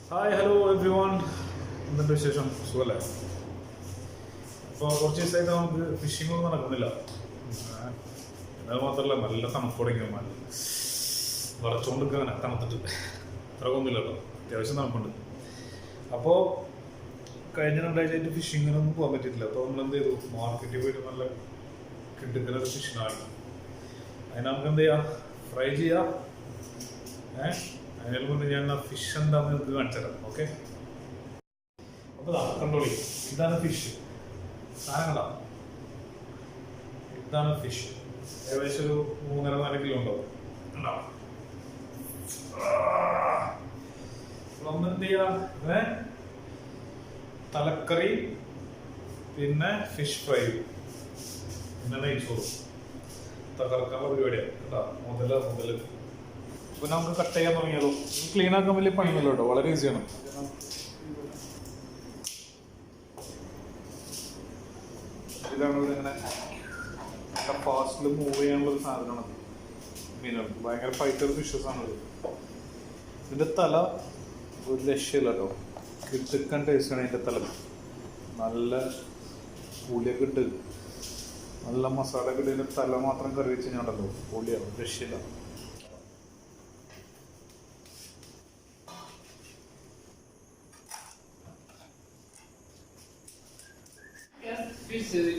Hi hello every one, എന്തുണ്ട് വിശേഷം? സുഖല്ലേ? അപ്പോൾ കുറച്ച് ദിവസമായിട്ട് നമുക്ക് ഫിഷിംഗ് ഒന്നും നടക്കുന്നില്ല. അത് മാത്രമല്ല, നല്ല തണുപ്പ് തുടങ്ങിയ മഴ വറച്ചുകൊണ്ടിരിക്കുക. അങ്ങനെ തണുത്തിട്ട് ഇത്രക്കൊന്നുമില്ലല്ലോ, അത്യാവശ്യം തണുപ്പുണ്ട്. അപ്പോൾ കഴിഞ്ഞ രണ്ടാഴ്ചയായിട്ട് ഫിഷിങ്ങിനൊന്നും പോകാൻ പറ്റിയിട്ടില്ല. അപ്പോൾ നമ്മൾ എന്ത് ചെയ്തു, മാർക്കറ്റിൽ പോയിട്ട് നല്ല കിട്ടുന്ന ഒരു ഫിഷിനാണ്. അതിന് നമുക്ക് എന്ത് ചെയ്യാം, ഫ്രൈ ചെയ്യാം. അതിന് മുന്നേ ഞാൻ ഫിഷ് എന്താണെന്ന് നിങ്ങൾക്ക് കാണിച്ചു തരാം. ഓക്കെ, അപ്പോൾ കണ്ടോളി. ഇതാണ് ഫിഷ് സാധനങ്ങളാ. ഇതാണ് ഫിഷ്. ഏകദേശം ഒരു 3.5-4 കിലോ ഉണ്ടാവും. നമ്മൾ എന്ത് ചെയ്യാ, തലക്കറി, പിന്നെ ഫിഷ് ഫ്രൈ, പിന്നെ നെയ്ച്ചോറും തകർക്കാനുള്ള പരിപാടിയാണ് കേട്ടോ. മുതല് ഇപ്പൊ നമുക്ക് കട്ട് ചെയ്യാൻ തുടങ്ങിയാലോ. ക്ലീൻ ആക്കാൻ വലിയ പണിയല്ലോ കേട്ടോ, വളരെ ഈസിയാണ്. ഇതാണ് ഇങ്ങനെ ഫാസ്റ്റിൽ മൂവ് ചെയ്യാനുള്ള ഒരു സാധനമാണ് മീനുകൾ. ഭയങ്കര ഫൈറ്റർ ഫിഷസ് ആണത്. ഇതിന്റെ തല ഒരു രക്ഷയില്ല കേട്ടോ, കിട്ടുക്കാൻ ടേസ്റ്റാണ് ഇതിന്റെ തല. നല്ല പുളിയൊക്കെ ഇട്ട് നല്ല മസാല ഒക്കെ ഇതിന്റെ തല മാത്രം കറി വെച്ച് കഴിഞ്ഞാണ്ടല്ലോ പുളിയാണ്, രക്ഷയില്ല.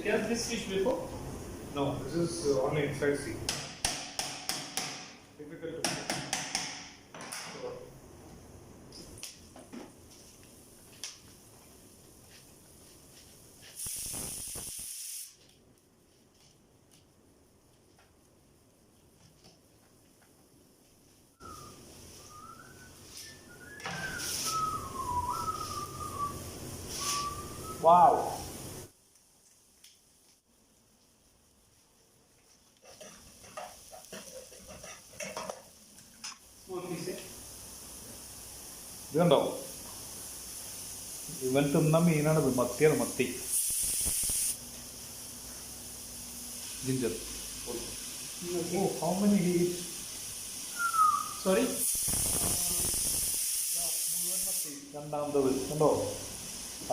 Catch this fish before? No, this is only inside sea. Difficult to catch. Wow. ഇത് കണ്ടോ, ഇവൻ തിന്ന മീനാണിത്. മത്തിയാണ്, മത്തി. Ginger. Oh, how many he eat? Sorry? മുഴുവൻ മത്തി. രണ്ടാമത്തത് കണ്ടോ,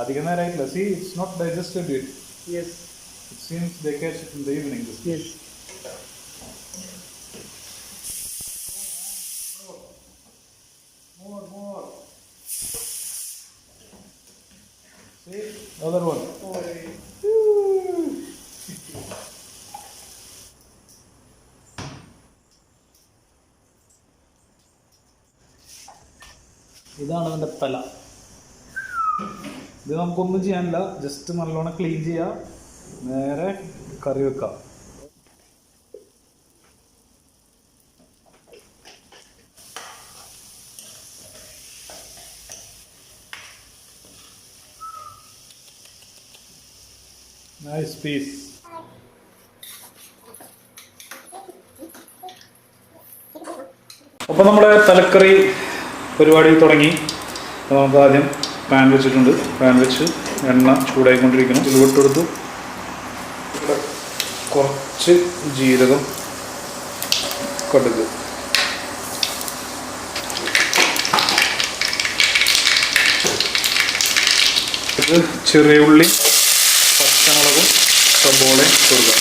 അധികം നേരമായിട്ടില്ല. See, it's not digested yet. Yes. It seems they catch it in the evening. Yes. More. See, other one. ഇതാണ് അവൻ്റെ തല. ഇത് നമുക്കൊന്നും ചെയ്യാനില്ല, ജസ്റ്റ് നല്ലോണം ക്ലീൻ ചെയ്യുക, നേരെ കറി വെക്കാം. Nice piece. അപ്പോൾ നമ്മുടെ തലക്കറി പരിപാടി തുടങ്ങി. നമുക്ക് ആദ്യം പാൻ വെച്ചിട്ടുണ്ട്. പാൻ വെച്ച് എണ്ണ ചൂടായിക്കൊണ്ടിരിക്കണം. ഇതിലോട്ടെടുത്തു കുറച്ച് ജീരകം, കടുക്, ഇത് ചെറിയ ഉള്ളി, പച്ചമുളകും സബോളയും കൊടുക്കുക.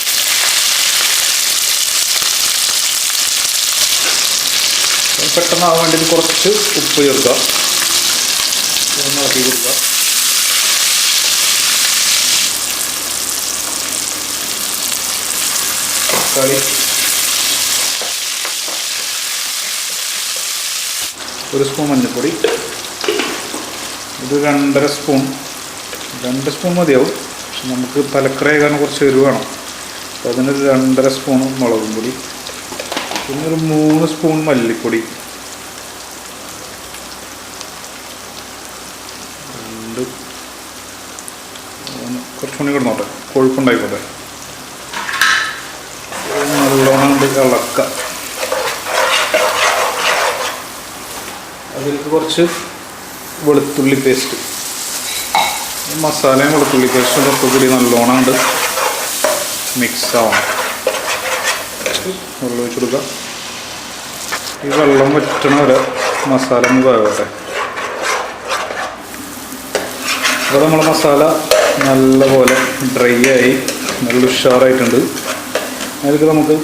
പെട്ടെന്നാവാൻ വേണ്ടി കുറച്ച് ഉപ്പ് ചേർക്കുക, ഇളക്കി കൊടുക്കുക. തക്കാളി, ഒരു സ്പൂൺ മഞ്ഞൾപ്പൊടി, ഇത് 2 സ്പൂൺ മതിയാവും. പക്ഷെ നമുക്ക് തലക്കറി കാരണം കുറച്ച് എരിവ് വേണം. അപ്പോൾ അതിനൊരു 2.5 സ്പൂൺ മുളകും പൊടി, പിന്നെ ഒരു 3 സ്പൂൺ മല്ലിപ്പൊടി, കുറച്ചുകൂടി കിടന്നോട്ടെ, കൊഴുപ്പുണ്ടായിക്കോട്ടെ. നല്ലോണം ഇളക്കുക. അതിലേക്ക് കുറച്ച് വെളുത്തുള്ളി പേസ്റ്റ്, മസാലയും വെളുത്തുള്ളി പേസ്റ്റും ഒക്കെ കൂടി നല്ലോണം ഉണ്ട് മിക്സ് ആവണം. വെള്ളം ഒഴിച്ച് കൊടുക്കുക. ഈ വെള്ളം വറ്റണ വരെ മസാല ഒന്ന് വേവട്ടെ. അപ്പോൾ നമ്മളെ മസാല നല്ലപോലെ ഡ്രൈ ആയി നല്ല ഉഷാറായിട്ടുണ്ട്. അതിലേക്ക് നമുക്ക്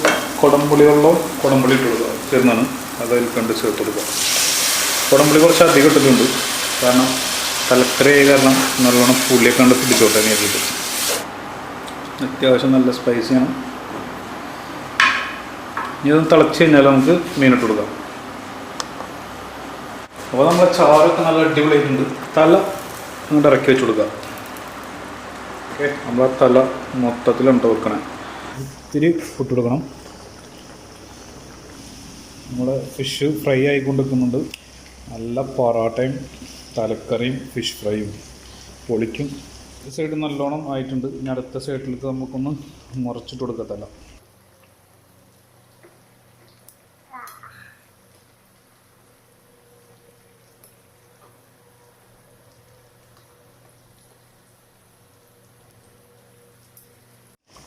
കുടംപുളി വെള്ളവും കുടംപുളി ഇട്ട് കൊടുക്കുക ചേർന്നാണ് അത് അതിൽ കണ്ട് ചേർത്ത് കൊടുക്കുക. കുടംപുളി കുറച്ച് അധികം ഇട്ടിട്ടുണ്ട്, കാരണം തലക്കറി ആയ കാരണം നല്ലോണം പുളിയൊക്കെ കണ്ട് പിടിച്ചോട്ടെ നേരിട്ട്. അത്യാവശ്യം നല്ല സ്പൈസിയാണ്. ഇനി അത് തിളച്ച് കഴിഞ്ഞാൽ നമുക്ക് മീനിട്ട് കൊടുക്കാം. അപ്പോൾ നമ്മളെ ചാറൊക്കെ നല്ല അടിപൊളിയായിട്ടുണ്ട്. തല അങ്ങോട്ട് ഇറക്കി വെച്ച് കൊടുക്കുക. ഓക്കെ, നമ്മളെ തല മൊത്തത്തിലുണ്ട് വെക്കണേ. ഇത്തിരി ഇട്ട് കൊടുക്കണം. നമ്മുടെ ഫിഷ് ഫ്രൈ ആയിക്കൊണ്ടിരിക്കുന്നുണ്ട്. നല്ല പൊറോട്ടയും തലക്കറിയും ഫിഷ് ഫ്രൈയും പൊളിക്കും. ഈ സൈഡ് നല്ലോണം ആയിട്ടുണ്ട്. ഇനി അടുത്ത സൈഡിലേക്ക് നമുക്കൊന്ന് മുറിച്ചിട്ട് കൊടുക്കത്തല്ല.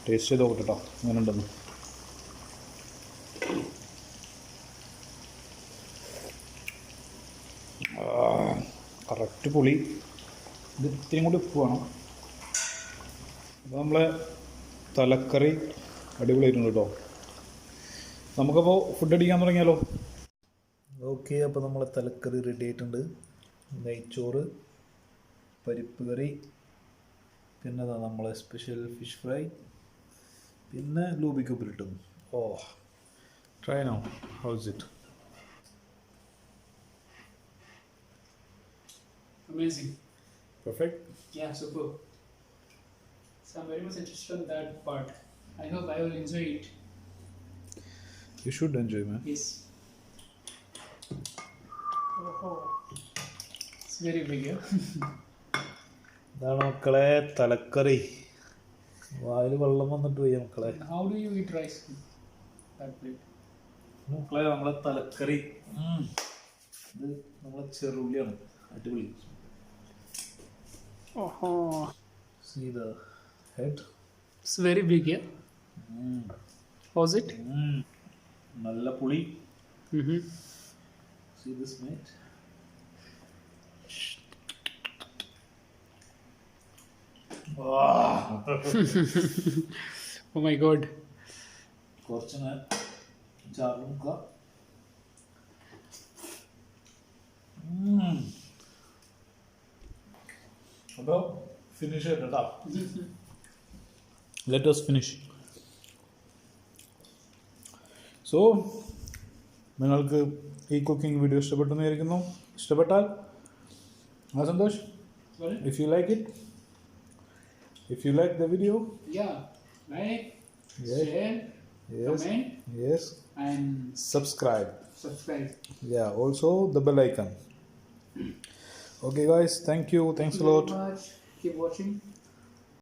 ടേസ്റ്റ് ചെയ്ത് നോക്കട്ടോ അങ്ങനെ ഉണ്ടെന്ന്. കറക്റ്റ് പുളി. ഇത് ഇത്തിരി കൂടി ഉപ്പ് വേണം. അപ്പോൾ നമ്മളെ തലക്കറി അടിപൊളിയായിട്ടുണ്ട് കേട്ടോ. നമുക്കപ്പോൾ ഫുഡ് അടിക്കാൻ തുടങ്ങിയാലോ? ഓക്കെ, അപ്പോൾ നമ്മളെ തലക്കറി റെഡി ആയിട്ടുണ്ട്. നെയ്ച്ചോറ്, പരിപ്പ് കറി, പിന്നെ നമ്മളെ സ്പെഷ്യൽ ഫിഷ് ഫ്രൈ, പിന്നെ ലൂബിക്ക് ഉപ്പിലിട്ടു. Oh, try now. How is it? Amazing. Perfect? Yeah, super. So I'm very much interested in that part. I hope I will enjoy it. You should enjoy, man. Yes. Oh, it's very big, yeah? ഇതാണ് മക്കളെ തലക്കറി. വായിൽ വെള്ളം വന്നിട്ട് പോയി മക്കളെ. How do you eat rice? That plate. മക്കളെ നമ്മളെ തലക്കറി. ഇത് നമ്മളെ ചെറുള്ളിയാണ്. അടിപൊളി. Oh. See the head? It's very big, yeah? How's it? നല്ല പുളി. Mm-hmm. See this, mate? Oh my god. കുറച്ച് ഞാൻ ചാറ് നോക്കുക. അപ്പോൾ ഫിനിഷ് ചെയ്തിട്ടാ. Let us finish. സോ നിങ്ങൾക്ക് ഈ കുക്കിംഗ് വീഡിയോ ഇഷ്ടപ്പെട്ടെന്ന് വിചാരിക്കുന്നു. ഇഷ്ടപ്പെട്ടാൽ Santhosh, if you like it, if you like the video, Yeah. Like, Yes. share, yes, comment, yes, and subscribe. subscribe. Yeah, also the bell icon. Okay guys, thank you, thanks a lot. Thank you very much. Keep watching.